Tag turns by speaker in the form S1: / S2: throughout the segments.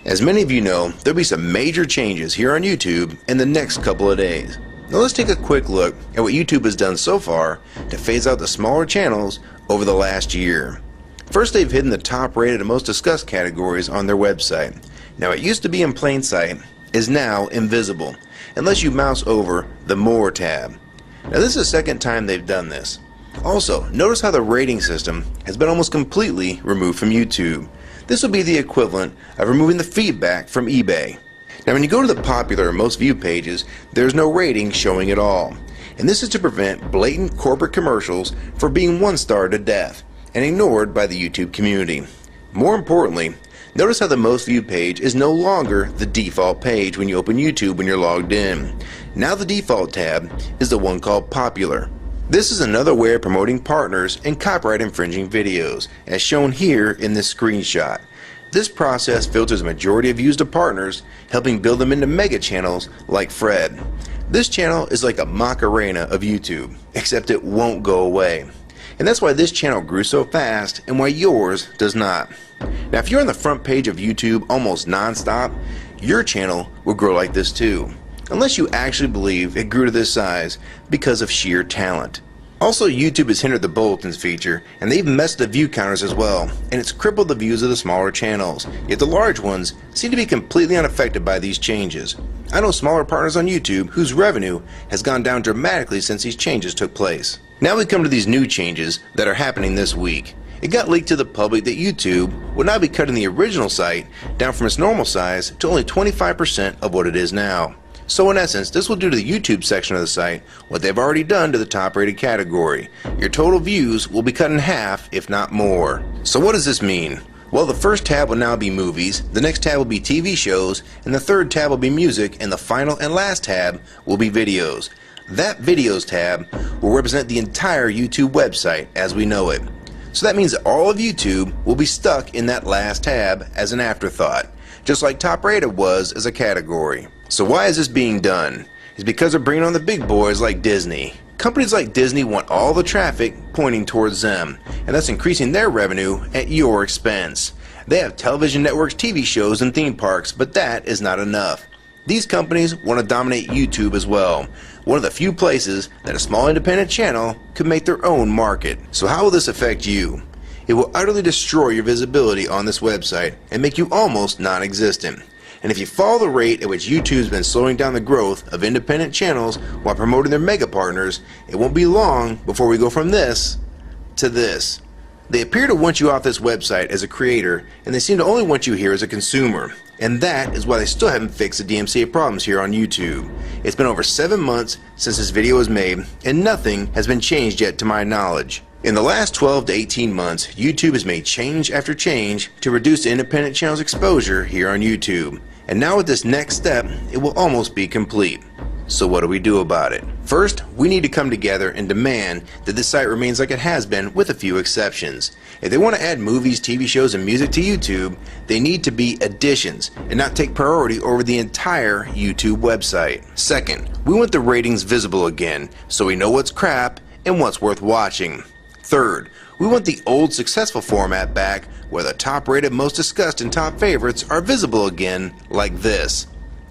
S1: As many of you know, there'll be some major changes here on YouTube in the next couple of days. Now let's take a quick look at what YouTube has done so far to phase out the smaller channels over the last year. First, they've hidden the top rated and most discussed categories on their website. Now it used to be in plain sight, is now invisible, unless you mouse over the More tab. Now this is the second time they've done this. Also, notice how the rating system has been almost completely removed from YouTube. This will be the equivalent of removing the feedback from eBay. Now when you go to the popular or most viewed pages, there's no rating showing at all. And this is to prevent blatant corporate commercials for being one-starred to death and ignored by the YouTube community. More importantly, notice how the most viewed page is no longer the default page when you open YouTube when you're logged in. Now the default tab is the one called Popular. This is another way of promoting partners and copyright infringing videos, as shown here in this screenshot. This process filters a majority of views to partners, helping build them into mega channels like Fred. This channel is like a Macarena of YouTube, except it won't go away. And that's why this channel grew so fast and why yours does not. Now if you're on the front page of YouTube almost non-stop, your channel will grow like this too. Unless you actually believe it grew to this size because of sheer talent. Also, YouTube has hindered the bulletins feature, and they've messed the view counters as well, and it's crippled the views of the smaller channels, yet the large ones seem to be completely unaffected by these changes. I know smaller partners on YouTube whose revenue has gone down dramatically since these changes took place. Now we come to these new changes that are happening this week. It got leaked to the public that YouTube would now be cutting the original site down from its normal size to only 25% of what it is now. So in essence, this will do to the YouTube section of the site what they've already done to the top rated category. Your total views will be cut in half, if not more. So what does this mean? Well, the first tab will now be movies, the next tab will be TV shows, and the third tab will be music, and the final and last tab will be videos. That videos tab will represent the entire YouTube website as we know it. So that means that all of YouTube will be stuck in that last tab as an afterthought, just like top rated was as a category. So why is this being done? It's because they're bringing on the big boys like Disney. Companies like Disney want all the traffic pointing towards them, and that's increasing their revenue at your expense. They have television networks, TV shows, and theme parks, but that is not enough. These companies want to dominate YouTube as well, one of the few places that a small independent channel could make their own market. So how will this affect you? It will utterly destroy your visibility on this website and make you almost non-existent. And if you follow the rate at which YouTube's been slowing down the growth of independent channels while promoting their mega partners, it won't be long before we go from this to this. They appear to want you off this website as a creator, and they seem to only want you here as a consumer. And that is why they still haven't fixed the DMCA problems here on YouTube. It's been over 7 months since this video was made, and nothing has been changed yet to my knowledge. In the last 12 to 18 months, YouTube has made change after change to reduce the independent channel's exposure here on YouTube. And now with this next step, it will almost be complete. So what do we do about it? First, we need to come together and demand that this site remains like it has been with a few exceptions. If they want to add movies, TV shows, and music to YouTube, they need to be additions and not take priority over the entire YouTube website. Second, we want the ratings visible again so we know what's crap and what's worth watching. Third, we want the old successful format back where the top rated, most discussed, and top favorites are visible again like this.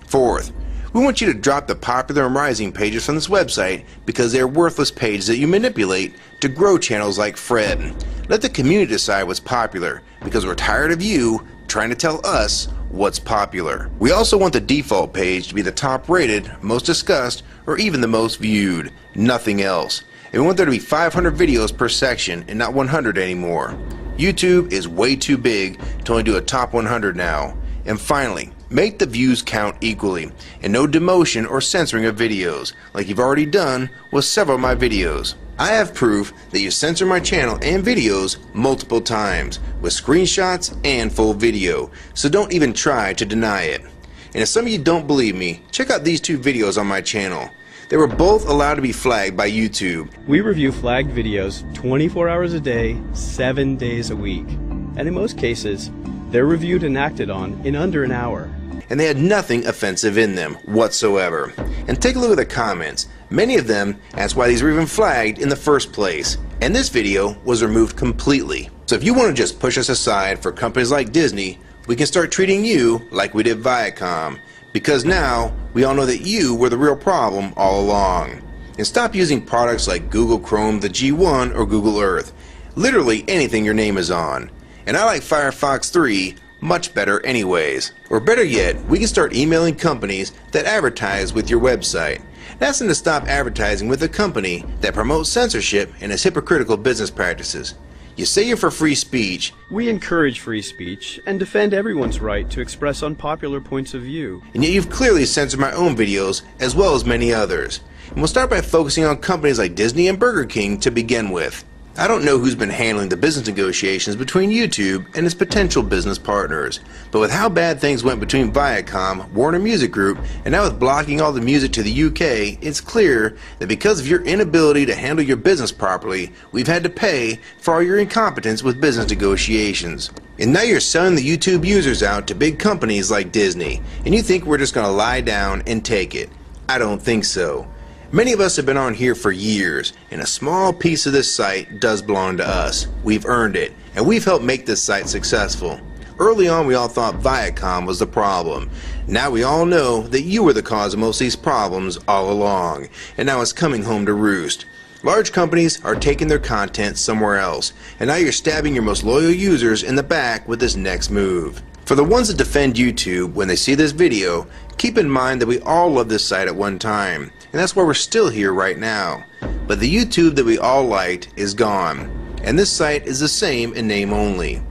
S1: Fourth, we want you to drop the popular and rising pages from this website because they are worthless pages that you manipulate to grow channels like Fred. Let the community decide what's popular because we're tired of you trying to tell us what's popular. We also want the default page to be the top rated, most discussed, or even the most viewed. Nothing else. And we want there to be 500 videos per section and not 100 anymore. YouTube is way too big to only do a top 100 now. And finally, make the views count equally and no demotion or censoring of videos like you've already done with several of my videos. I have proof that you censor my channel and videos multiple times with screenshots and full video, so don't even try to deny it. And if some of you don't believe me, check out these two videos on my channel. They were both allowed to be flagged by YouTube.
S2: We review flagged videos 24 hours a day, 7 days a week. And in most cases, They're reviewed and acted on in under an hour.
S1: And they had nothing offensive in them whatsoever. And take a look at the comments. Many of them asked why these were even flagged in the first place. And this video was removed completely. So if you want to just push us aside for companies like Disney, we can start treating you like we did Viacom. Because now, we all know that you were the real problem all along. And stop using products like Google Chrome, the G1, or Google Earth. Literally anything your name is on. And I like Firefox 3 much better anyways. Or better yet, we can start emailing companies that advertise with your website. And ask them to stop advertising with a company that promotes censorship and has hypocritical business practices. You say you're for free speech.
S2: We encourage free speech and defend everyone's right to express unpopular points of view.
S1: And yet you've clearly censored my own videos as well as many others. And we'll start by focusing on companies like Disney and Burger King to begin with. I don't know who's been handling the business negotiations between YouTube and its potential business partners, but with how bad things went between Viacom, Warner Music Group, and now with blocking all the music to the UK, it's clear that because of your inability to handle your business properly, we've had to pay for all your incompetence with business negotiations. And now you're selling the YouTube users out to big companies like Disney, and you think we're just going to lie down and take it. I don't think so. Many of us have been on here for years, and a small piece of this site does belong to us. We've earned it, and we've helped make this site successful. Early on, we all thought Viacom was the problem. Now we all know that you were the cause of most of these problems all along, and now it's coming home to roost. Large companies are taking their content somewhere else, and now you're stabbing your most loyal users in the back with this next move. For the ones that defend YouTube when they see this video, keep in mind that we all loved this site at one time, and that's why we're still here right now. But the YouTube that we all liked is gone, and this site is the same in name only.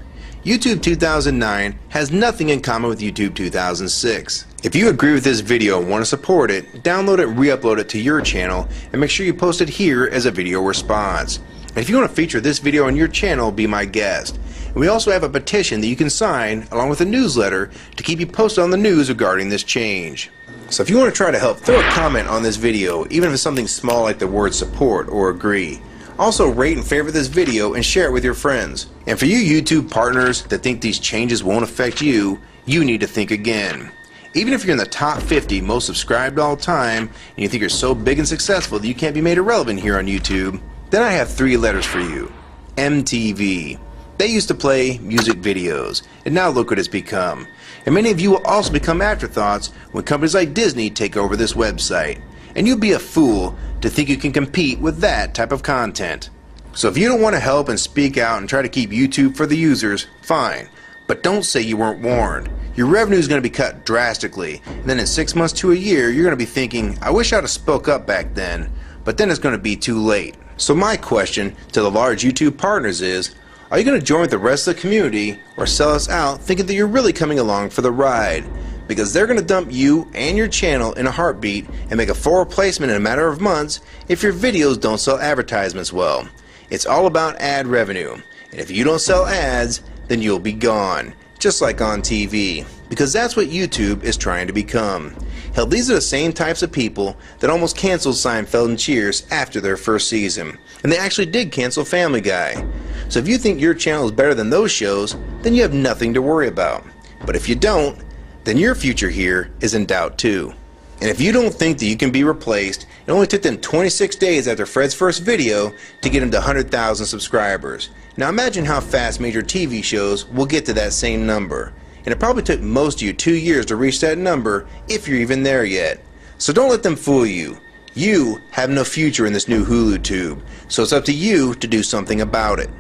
S1: YouTube 2009 has nothing in common with YouTube 2006. If you agree with this video and want to support it, download it and re-upload it to your channel, and make sure you post it here as a video response. And if you want to feature this video on your channel, be my guest. And we also have a petition that you can sign along with a newsletter to keep you posted on the news regarding this change. So if you want to try to help, throw a comment on this video, even if it's something small like the word support or agree. Also rate and favorite this video and share it with your friends. And for you YouTube partners that think these changes won't affect you, you need to think again. Even if you're in the top 50 most subscribed all time and you think you're so big and successful that you can't be made irrelevant here on YouTube, then I have 3 letters for you. MTV. They used to play music videos, and now look what it's become. And many of you will also become afterthoughts when companies like Disney take over this website. And you'd be a fool to think you can compete with that type of content. So if you don't want to help and speak out and try to keep YouTube for the users, fine. But don't say you weren't warned. Your revenue is going to be cut drastically, and then in 6 months to a year, you're going to be thinking, I wish I'd have spoke up back then. But then it's going to be too late. So my question to the large YouTube partners is, are you going to join with the rest of the community or sell us out thinking that you're really coming along for the ride? Because they're going to dump you and your channel in a heartbeat and make a full replacement in a matter of months if your videos don't sell advertisements well. It's all about ad revenue. And if you don't sell ads, then you'll be gone. Just like on TV. Because that's what YouTube is trying to become. Hell, these are the same types of people that almost canceled Seinfeld and Cheers after their first season. And they actually did cancel Family Guy. So if you think your channel is better than those shows, then you have nothing to worry about. But if you don't, then your future here is in doubt too. And if you don't think that you can be replaced, it only took them 26 days after Fred's first video to get him to 100,000 subscribers. Now imagine how fast major TV shows will get to that same number. And it probably took most of you 2 years to reach that number, if you're even there yet. So don't let them fool you. You have no future in this new HULU tube, so it's up to you to do something about it.